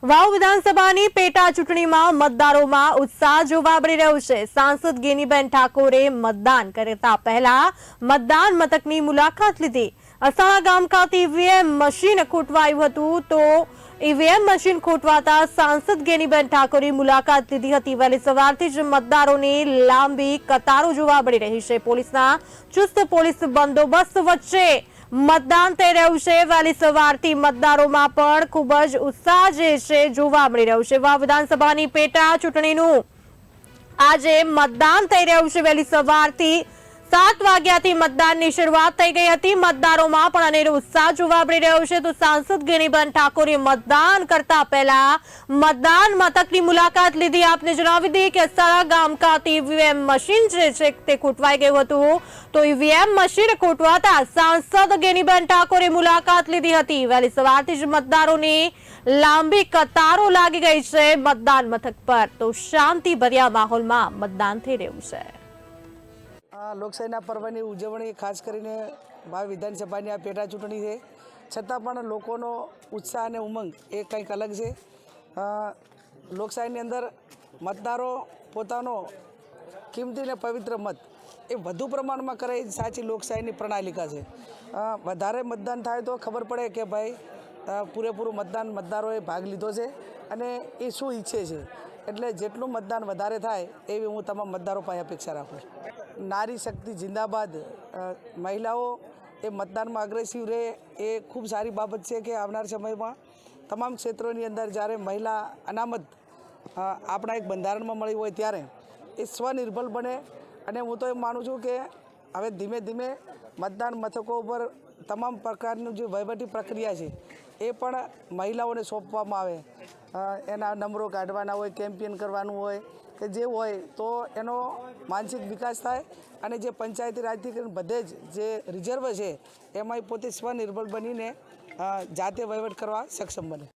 વાવ વિધાનસભાની પેટા ચૂંટણીમાં મતદારોમાં ઉત્સાહ જોવા મળી રહ્યો છે। સાંસદ ગેનીબેન ઠાકોરે મતદાન કરતા પહેલા મતદાન મથકની મુલાકાત લીધી। અસાણા ગામ ખાતે ઈવીએમ મશીન ખોટવાયું હતું તો ઈવીએમ મશીન ખોટવાતા સાંસદ ગેનીબેન ઠાકોરે મુલાકાત લીધી હતી। વહેલી સવારથી જ મતદારોની લાંબી કતારો જોવા મળી રહી છે। પોલીસના ચુસ્ત પોલીસ બંદોબસ્ત વચ્ચે मतदान થઈ રહ્યું છે। વહેલી સવારથી મતદારોમાં પણ ખૂબ જ ઉત્સાહ જે છે જોવા મળી રહ્યો છે। વાવ વિધાનસભાની પેટા ચૂંટણીનું આજે મતદાન થઈ રહ્યું છે। વહેલી સવારથી 7 વાગ્યાથી મતદાનની શરૂઆત થઈ ગઈ હતી। મતદારોમાં પણ અનેરો ઉત્સાહ જોવા મળી રહ્યો છે। તો સાંસદ ગેનીબેન ઠાકોરે મતદાન કરતા પહેલા મતદાન મથકની મુલાકાત લીધી। આપને જણાવી દઈએ કે અસાણા ગામ ખાતે ઈવીએમ મશીન જે છે તે ખોટવાઈ ગયું હતું તો ઈવીએમ મશીન ખોટવાતા સાંસદ ગેનીબેન ઠાકોરે મુલાકાત લીધી હતી। વહેલી સવારથી જ મતદારોની લાંબી કતારો લાગી ગઈ છે મતદાન મથક પર। તો શાંતિભર્યા માહોલમાં મતદાન થઈ રહ્યું છે। લોકશાહીના પર્વની ઉજવણી ખાસ કરીને વાવ વિધાનસભાની આ પેટા ચૂંટણી છે, છતાં પણ લોકોનો ઉત્સાહ અને ઉમંગ એ કંઈક અલગ છે। લોકશાહીની અંદર મતદારો પોતાનો કિંમતી અને પવિત્ર મત એ વધુ પ્રમાણમાં કરે એ સાચી લોકશાહીની પ્રણાલિકા છે। વધારે મતદાન થાય તો ખબર પડે કે ભાઈ પૂરેપૂરું મતદારોએ ભાગ લીધો છે અને એ શું ઈચ્છે છે। એટલે જેટલું મતદાન વધારે થાય એવી હું તમામ મતદારો પાસે અપેક્ષા રાખું છું। નારી શક્તિ જિંદાબાદ। મહિલાઓ એ મતદાનમાં અગ્રેસિવ રહે એ ખૂબ સારી બાબત છે કે આવનાર સમયમાં તમામ ક્ષેત્રોની અંદર જ્યારે મહિલા અનામત આપણા એક બંધારણમાં મળી હોય ત્યારે એ સ્વનિર્ભર બને। અને હું તો એમ માનું છું કે હવે ધીમે ધીમે મતદાન મથકો ઉપર તમામ પ્રકારનું જે વહીવટી પ્રક્રિયા છે એ પણ મહિલાઓને સોંપવામાં આવે। એના નંબરો કાઢવાના હોય, કેમ્પેન કરવાનું હોય કે જે હોય તો એનો માનસિક વિકાસ થાય અને જે પંચાયતી રાજથી બધે જ જે રિઝર્વ છે એમાંય પોતે સ્વનિર્ભર બનીને જાતે વહીવટ કરવા સક્ષમ બને।